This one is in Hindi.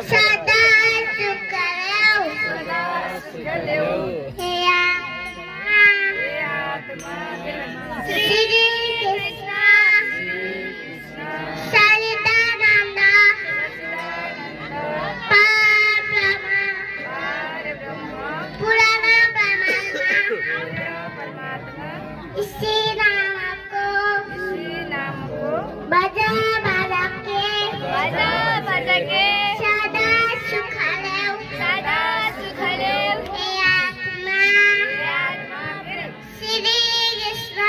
सदा सुखदेव हे आत्मा श्री कृष्ण सच्चिदानंद परब्रह्म पुराण परमात्मा इसी नाम को बजा बजा के सदा सुखदेव हे आत्मा श्री कृष्ण